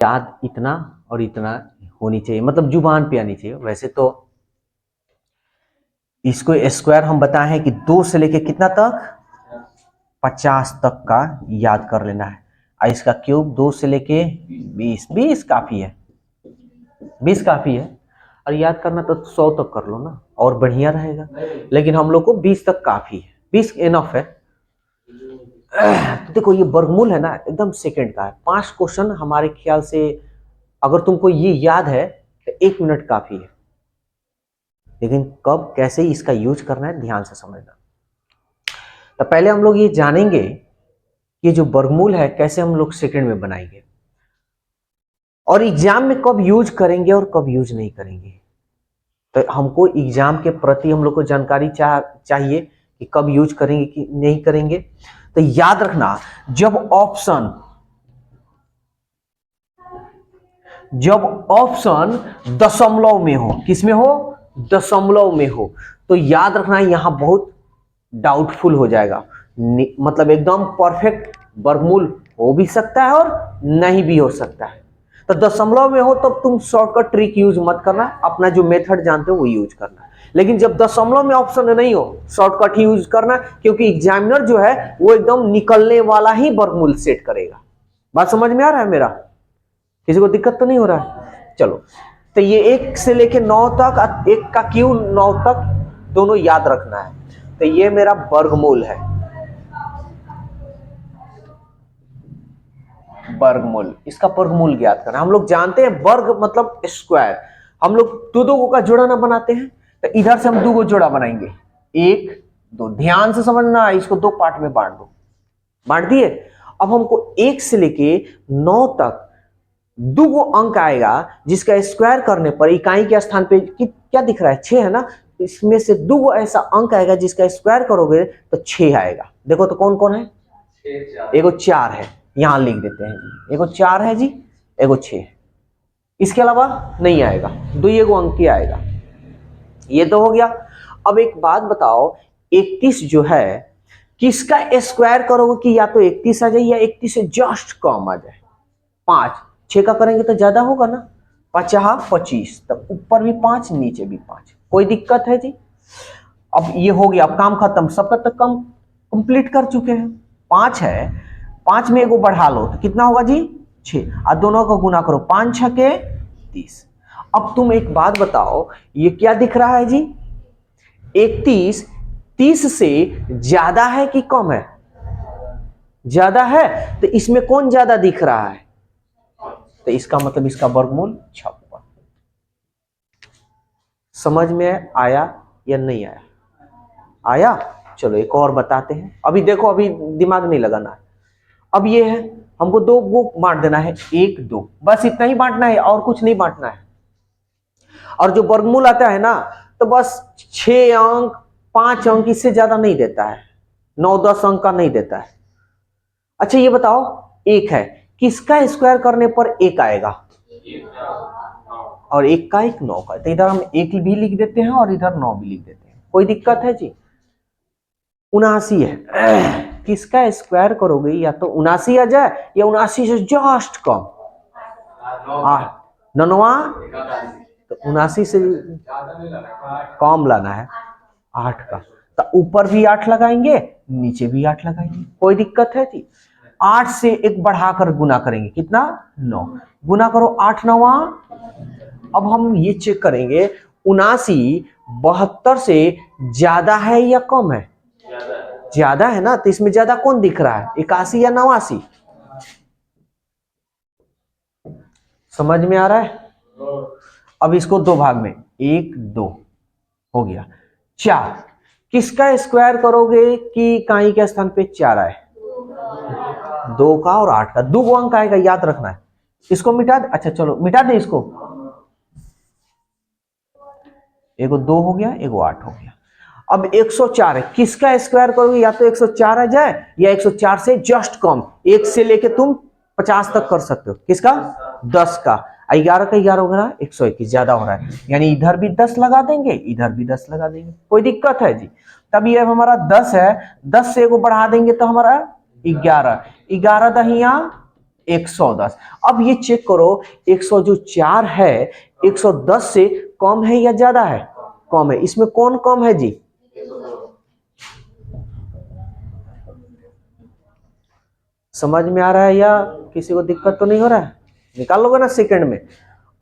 याद इतना और इतना होनी चाहिए, मतलब जुबान पे आनी चाहिए। वैसे तो इसको स्क्वायर हम बताए हैं कि 2 से लेके कितना तक 50 तक का याद कर लेना है। और इसका क्यूब 2 से लेके 20, 20 काफी है, 20 काफी है। और याद करना तो 100 तक कर लो ना, और बढ़िया रहेगा। लेकिन हम लोग को 20 तक काफी है, 20 इनफ है। तो देखो ये वर्गमूल है ना, एकदम सेकंड का है। 5 क्वेश्चन हमारे ख्याल से अगर तुमको ये याद है तो 1 मिनट काफी है। लेकिन कब कैसे इसका यूज करना है ध्यान से समझना। तो पहले हम लोग ये जानेंगे कि जो वर्गमूल है कैसे हम लोग सेकंड में बनाएंगे, और एग्जाम में कब यूज करेंगे और कब यूज नहीं करेंगे। तो हमको एग्जाम के प्रति हम लोग को जानकारी चाहिए कि कब यूज करेंगे कि नहीं करेंगे। तो याद रखना, जब ऑप्शन दशमलव में हो, किसमें हो, दशमलव में हो, तो याद रखना यहां बहुत डाउटफुल हो जाएगा। मतलब एकदम परफेक्ट वर्गमूल हो भी सकता है और नहीं भी हो सकता है। तो दशमलव में हो तब तुम शॉर्टकट ट्रिक यूज मत करना, अपना जो मेथड जानते हो वो यूज करना। लेकिन जब दशमलव में ऑप्शन नहीं हो, शॉर्टकट ही यूज करना, क्योंकि एग्जामिनर जो है वो एकदम निकलने वाला ही वर्गमूल सेट करेगा। बात समझ में आ रहा है मेरा? किसी को दिक्कत तो नहीं हो रहा है? चलो, तो ये 1 से लेके 9 तक, 1 का क्यूब 9 तक दोनों याद रखना है। तो ये मेरा वर्गमूल है, वर्गमूल, इसका वर्गमूल ज्ञात करना। हम लोग जानते हैं वर्ग मतलब स्क्वायर। हम लोग दो का जोड़ा ना बनाते हैं, तो इधर से हम 2 को जोड़ा बनाएंगे, 1 2। ध्यान से समझना, इसको 2 पार्ट में बांट दो, बांट दिए। अब हमको 1 से लेके 9 तक 2 गो अंक आएगा, जिसका स्क्वायर करने पर इकाई के स्थान पे क्या दिख रहा है, 6 है ना। इसमें से 2 गो ऐसा अंक आएगा जिसका स्क्वायर करोगे तो 6 आएगा। देखो तो कौन कौन है, एगो 4 है, यहां लिख देते हैं जी, एगो 4 है जी, एगो 6। इसके अलावा नहीं आएगा, 2 एगो अंक ही आएगा। ये तो हो गया। अब एक बात बताओ, 31 जो है किसका स्क्वायर करोगे कि या तो 31 आ जाए या 31 से जस्ट कम आ जाए। 5 6 का करेंगे तो ज्यादा होगा ना, 5 25, तब ऊपर भी 5 नीचे भी 5। कोई दिक्कत है जी? अब ये हो गया, अब काम खत्म, सबका तक काम कंप्लीट कर चुके हैं। 5 है, 5 में एगो बढ़ा लो तो कितना होगा जी, 6, और दोनों को गुना करो, 5 6 के 30। अब तुम एक बात बताओ, ये क्या दिख रहा है जी, 31 30 से ज्यादा है कि कम है? ज्यादा है, तो इसमें कौन ज्यादा दिख रहा है? तो इसका मतलब इसका वर्गमूल 56। समझ में आया या नहीं आया? आया? चलो एक और बताते हैं। अभी देखो, अभी दिमाग नहीं लगाना है। अब ये है, हमको 2 को बांट देना है, 1 2, बस इतना ही बांटना है और कुछ नहीं बांटना है। और जो वर्गमूल आता है ना, तो बस 6 अंक 5 अंक, इससे ज्यादा नहीं देता है, 9 10 अंक का नहीं देता है। अच्छा ये बताओ, 1 है, किसका स्क्वायर करने पर 1 आएगा? और 1 का 1 9 का, तो इधर हम 1 भी लिख देते हैं और इधर 9 भी लिख देते हैं। कोई दिक्कत है जी? 79 है, किसका स्क्वायर करोगे या तो 79 आ जाए या 79 से जस्ट कम, 9 तो 79 से कम लाना है, 8 का, तो ऊपर भी 8 लगाएंगे, नीचे भी 8 लगाएंगे। कोई दिक्कत है जी? 8 से एक बढ़ाकर गुना करेंगे, कितना, 9, गुना करो 8 9। अब हम ये चेक करेंगे, 79 72 से ज्यादा है या कम है? ज्यादा है ना, तो इसमें ज्यादा कौन दिख रहा है, 81 या 89? समझ में आ रहा है? अब इसको 2 भाग में, 1 2 हो गया। 4 किसका स्क्वायर करोगे कि इकाई के स्थान पे 4 आए? 2 का और 8 का, 2 अंक आएगा, याद रखना है। इसको मिटा दे, अच्छा चलो मिटा दे इसको, एगो 2 हो गया, एगो 8 हो गया। अब 104 है, किसका स्क्वायर करोगे, या तो 104 आ जाए या 104 से जस्ट कम, 1 से लेके तुम 50 तक कर सकते हो। किसका? 10 का, 11 का 11 होगा ना, 121 ज्यादा हो रहा है, यानी इधर भी 10 लगा देंगे, इधर भी 10 लगा देंगे। कोई दिक्कत है जी? तब ये हमारा 10 है, 10 से एगो बढ़ा देंगे तो हमारा 11, 11 दहिया 110। अब ये चेक करो 104 है 110 से कम है या ज्यादा है? कम है। इसमें कौन कम है जी? समझ में आ रहा है या किसी को दिक्कत तो नहीं हो रहा है? निकाल लोगे ना सेकंड में।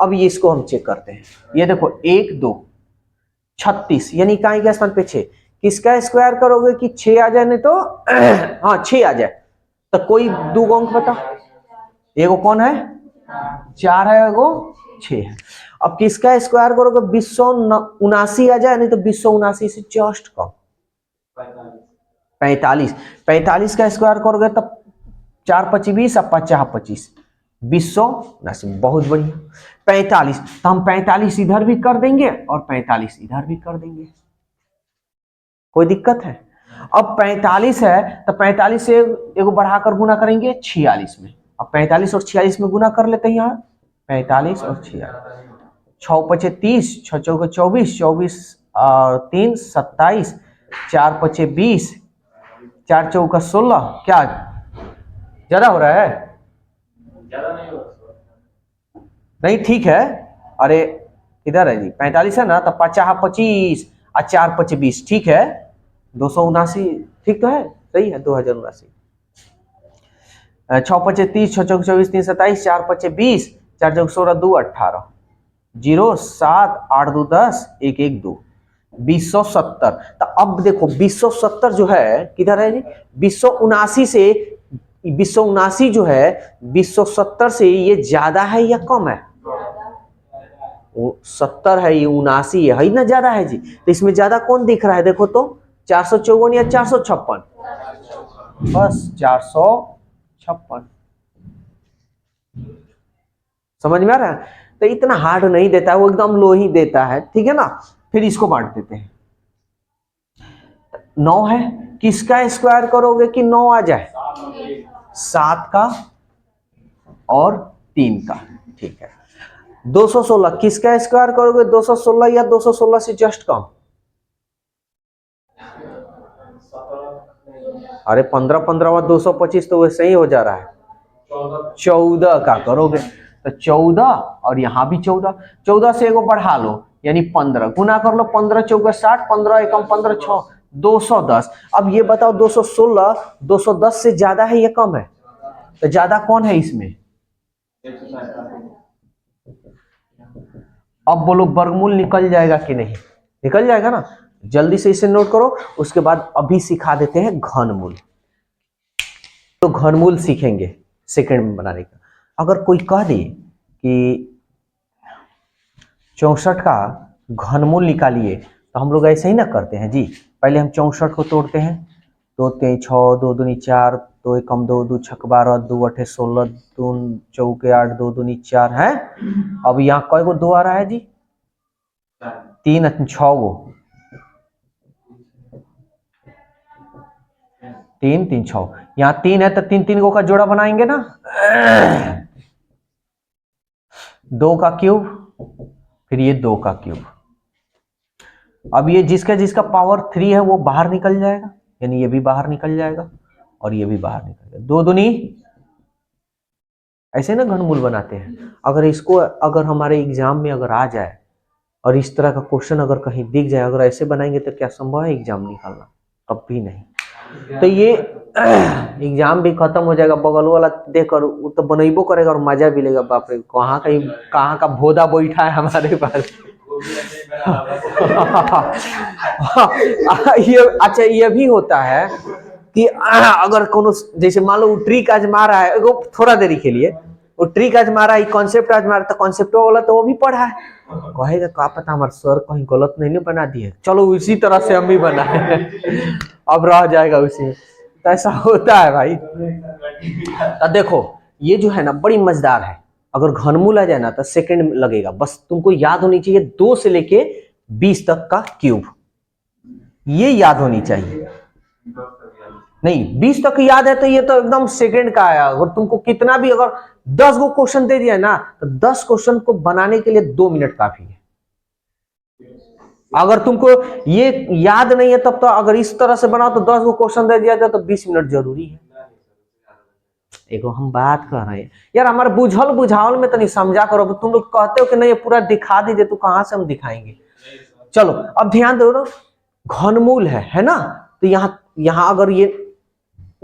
अब ये इसको हम चेक करते हैं। ये देखो 1 2 36 यानी इकाई के स्थान पे 6। किसका स्क्वायर करोगे कि 6 आ जाए? नहीं तो हाँ 6 आ जाए तो कोई दो अंक बता। एगो कौन है? 4 है, एगो 6 है। अब किसका स्क्वायर करोगे? 279 आ जाए, नहीं तो 279 से जस्ट कम 45। 45 का स्क्वायर करोगे तब 4 25 20 और 50 25 279। बहुत बढ़िया। 45 तो हम 45 इधर भी कर देंगे और 45 इधर भी कर देंगे। कोई दिक्कत है? अब 45 है तो 45 से एगो बढ़ाकर गुना करेंगे 46 में। अब 45 और 46 में गुना कर लेते हैं। यहाँ 45 और 46, 6 पचे 30, 6 चौके 24, 24 और 3 27, 4 पचे 20, 4 चौका 16। क्या ज्यादा हो रहा है? ज्यादा नहीं हो रहा। नहीं ठीक है। अरे इधर है जी 45 है ना तो 50 25 और 4 पचे 20 ठीक है। 279 ठीक तो है? सही है 2079। 6 पचे 30, 6 चौक 24, 3 27, 4 पचे 20, 4 चौक 16, 2 18, 0 7 8 2 10, 1 1 2, 270। तो अब देखो 270 जो है किधर है जी? 279 से 279 जो है 270 से ये ज्यादा है या कम है? वो 70 है, ये 79 है ना, ज्यादा है जी। तो इसमें ज्यादा कौन दिख रहा है? देखो तो 454 या 456? बस 456। समझ में आ रहा है? तो इतना हार्ड नहीं देता है वो, एकदम लो ही देता है। ठीक है ना? फिर इसको बांट देते हैं। 9 है, किसका स्क्वायर करोगे कि 9 आ जाए? 7 का और 3 का। ठीक है। 216 किसका स्क्वायर करोगे? 216 या 216 से जस्ट कम? अरे 15 15 और 225 तो वैसे ही हो जा रहा है। 14 का करोगे तो 14 और यहां भी 14। 14 से एगो बढ़ा लो यानी 15, गुना कर लो 15 चौका 60, 15 एकम 15 6 210। अब ये बताओ 216 210 से ज्यादा है या कम है? तो ज्यादा कौन है इसमें? अब बोलो वर्गमूल निकल जाएगा कि नहीं? निकल जाएगा ना। जल्दी से इसे नोट करो, उसके बाद अभी सिखा देते हैं घनमूल। तो घनमूल सीखेंगे सेकंड में बनाने का। अगर कोई कह दे कि 64 का घनमूल निकालिए तो हम लोग ऐसे ही ना करते हैं जी। पहले हम 64 को तोड़ते हैं। 2 3 6, 2 दूनी 4, 2 एकम 2, 2 छक 12, 2 अठे 16, 2 चौके 8, 2 दूनी 4 है। अब यहाँ कई गो 2 आ रहा है जी? 3 6 गो, 3 3 6। यहाँ 3 है तो 3 3 गो का जोड़ा बनाएंगे ना। 2 का क्यूब, फिर ये 2 का क्यूब। अब ये जिसका जिसका पावर 3 है वो बाहर निकल जाएगा, यानी ये भी बाहर निकल जाएगा और ये भी बाहर निकल जाएगा। 2 दूनी, ऐसे ना घनमूल बनाते हैं। अगर इसको अगर हमारे एग्जाम में अगर आ जाए और इस तरह का क्वेश्चन अगर कहीं दिख जाए, अगर ऐसे बनाएंगे तो क्या संभव है एग्जाम निकालना? कब भी नहीं। तो ये एग्जाम भी खत्म हो जाएगा, बगल वाला देखकर वो तो बनेबो करेगा और मजा भी लेगा। बाप रे कहाँ का भोदा बैठा है हमारे पास। ये अच्छा ये भी होता है कि अगर कोनो जैसे मान लो ट्रिक आज मारा है एगो थोड़ा देरी के लिए, वो ट्रिक आज मारा है, कॉन्सेप्ट आज मारा, तो कॉन्सेप्ट वाला तो वो भी पढ़ा है। कहेगा क्या पता हमारे सर कहीं गलत नहीं बना दिए, चलो उसी तरह से हम भी बनाए। अब रह जाएगा उसी में। तो ऐसा होता है भाई। तो देखो ये जो है ना बड़ी मजेदार है। अगर घनमूल आ जाए ना तो सेकंड लगेगा। बस तुमको याद होनी चाहिए 2 से लेके 20 तक का क्यूब, ये याद होनी चाहिए। नहीं 20 तक याद है तो ये तो एकदम सेकंड का आया। अगर तुमको कितना भी अगर 10 गो क्वेश्चन दे दिया ना तो 10 क्वेश्चन को बनाने के लिए 2 मिनट काफी है। अगर तुमको ये याद नहीं है तब तो अगर इस तरह से बनाओ तो 10 गो क्वेश्चन दे दिया जाए तो 20 मिनट जरूरी है। एगो हम बात कर रहे हैं यार, हमारे बुझल बुझावल में तो नहीं समझा करो। तुम लोग कहते हो कि नहीं ये पूरा दिखा दीजिए, तो कहां से हम दिखाएंगे। चलो अब ध्यान दो, घनमूल है ना। तो यहाँ अगर ये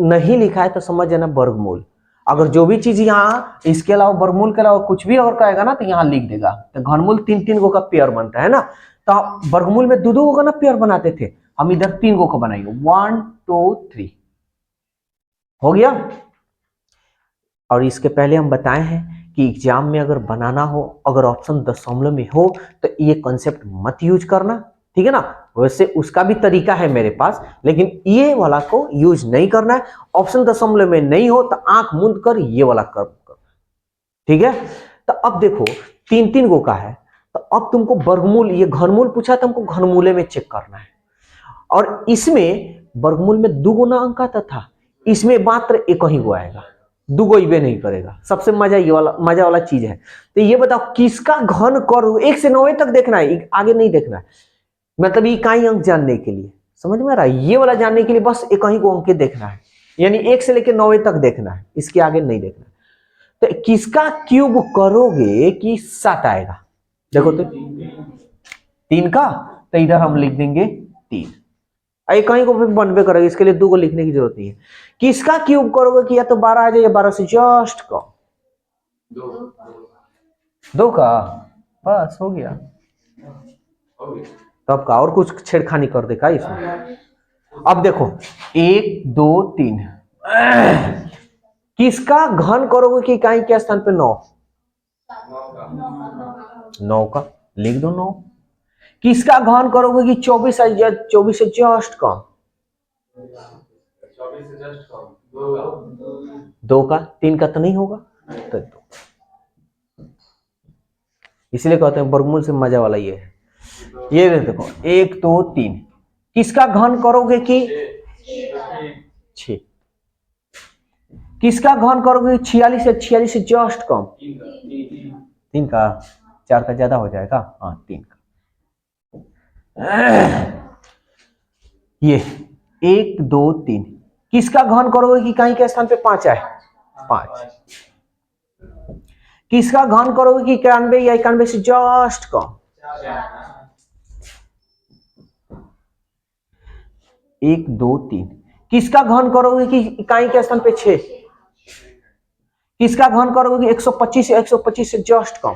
नहीं लिखा है तो समझ जाना वर्गमूल। अगर जो भी चीज यहाँ इसके अलावा वर्गमूल के अलावा कुछ भी और कहेगा ना तो यहाँ लिख देगा। तो घनमूल 3-3 गो का पेयर बनता है ना। तो वर्गमूल में 2-2 गो का ना पेयर बनाते थे, हम इधर 3 गो का बनाएंगे। 1 2 3 हो गया। और इसके पहले हम बताए हैं कि एग्जाम में अगर बनाना हो, अगर ऑप्शन दशमलव में हो तो ये कॉन्सेप्ट मत यूज करना, ठीक है ना। वैसे उसका भी तरीका है मेरे पास, लेकिन ये वाला को यूज नहीं करना है। ऑप्शन दशमलव में नहीं हो तो आंख मूंद कर ये वाला कर, ठीक है। तो अब देखो 3-3 गो का है, तो अब तुमको वर्गमूल, ये घनमूल पूछा तो हमको घनमूले में चेक करना है। और इसमें वर्गमूल में 2 गुना अंक आता था, इसमें मात्र एक ही गो आएगा, 2 गो इबे नहीं करेगा। सबसे मजा ये वाला, मजा वाला चीज है। तो ये बताओ किसका घन करो, 1 से 9 तक देखना है, आगे नहीं देखना है। मतलब इकाई अंक जानने के लिए, समझ में आ रहा है, ये वाला जानने के लिए बस एक ही को अंक देखना है, यानी 1 से लेकर 9 तक देखना है, इसके आगे नहीं देखना है। तो किसका क्यूब करोगे कि 7 आएगा। देखो तो 3 का, तो इधर हम लिख देंगे 3, एक ही को बनबे करेगा, इसके लिए 2 को लिखने की जरूरत नहीं है। किसका क्यूब करोगे कि या तो 12 आ जाए या 12 से जस्ट कम, 2 का, बस हो गया। तब का और कुछ छेड़खानी कर दे का इसमें। अब देखो 1 2 3, किसका घन करोगे कि इकाई के स्थान पे 9, 9 का लिख दो 9। किसका घन करोगे कि 24 से जस्ट कम, 2 का, 3 का तो नहीं होगा, तो 2। इसलिए कहते हैं वर्गमूल से मजा वाला ये है। ये देखो 1 2 3, किसका घन करोगे कि 6, किसका घन करोगे 46 से जस्ट कम, 3 का, 4 का ज्यादा हो जाएगा, हाँ 3 का। ये 1 2 3, किसका घन करोगे कि कहीं के स्थान पे 5 है, 5। किसका घन करोगे कि 91 या 91 से जस्ट कम, 1 2 3, किसका घन करोगे कि इकाई के स्थान पे 6, किसका घन करोगे कि 125 या 125 से जस्ट कम,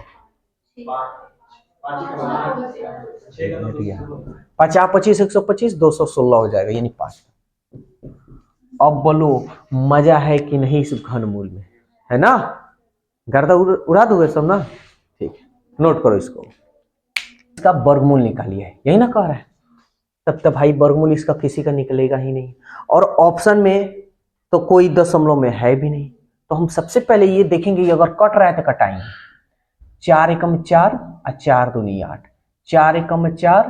50 25 125 216 हो जाएगा, यानी 5। अब बोलो मजा है कि नहीं इस घनमूल में, है ना। गर्दा उड़ा दोगे सब ना, ठीक है, नोट करो इसको। इसका वर्गमूल निकालिए, यही ना कह रहा है। तब तक भाई वर्गमूल इसका किसी का निकलेगा ही नहीं, और ऑप्शन में तो कोई दशमलव में है भी नहीं। तो हम सबसे पहले ये देखेंगे अगर कट रहा है तो कटाएंगे। 4 एकम 4 और 4 दूनी 8, 4 एकम 4,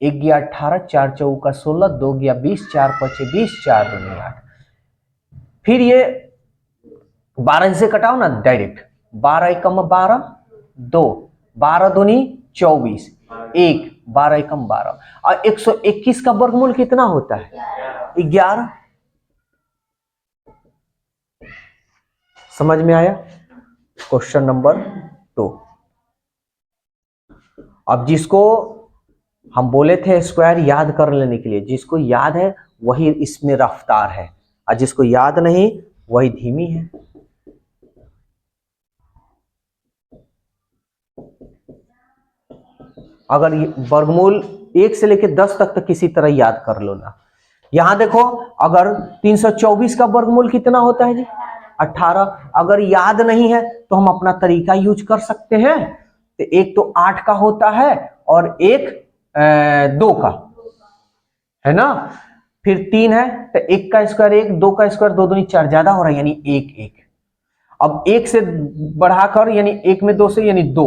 1 गया 18, 4 चौका 16, 2 गया 20, 4 पचे 20, 4 दूनी 8। फिर ये 12 से कटाओ ना डायरेक्ट, 12 एकम 12, 2 12 दूनी 24, 1 12 एकम 12, और 121 का वर्गमूल कितना होता है, 11। समझ में आया। Question number 2। अब जिसको हम बोले थे स्क्वायर याद कर लेने के लिए, जिसको याद है वही इसमें रफ्तार है, और जिसको याद नहीं वही धीमी है। अगर वर्गमूल 1 से लेकर 10 तक तो किसी तरह याद कर लो ना। यहां देखो अगर 324 का वर्गमूल कितना होता है जी, 18। अगर याद नहीं है तो हम अपना तरीका यूज कर सकते हैं। तो एक तो 8 का होता है और एक 2 का, है ना। फिर 3 है तो 1 का स्क्वायर 1, 2 का स्क्वायर 2 दूनी 4, ज्यादा हो रहा है यानी 1 1। अब 1 से बढ़ाकर यानी 1 में 2 से यानी 2,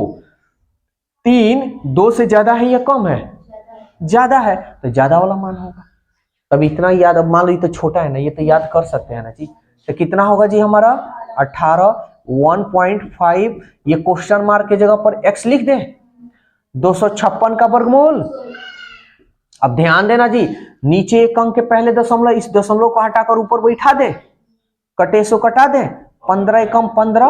3 2 से ज्यादा है या कम है, ज्यादा है, तो ज्यादा वाला मान होगा। तब इतना याद, अब मान लो ये तो छोटा है ना, ये तो याद कर सकते हैं ना जी। तो कितना होगा जी हमारा 18, 1.5, ये क्वेश्चन मार्क के जगह पर x लिख दे, 256 का वर्गमूल। अब ध्यान देना जी, नीचे एक अंक के पहले दशमलव, इस दशमलव को हटाकर ऊपर बैठा दे, कटे सो कटा दे, 15 एकम 15,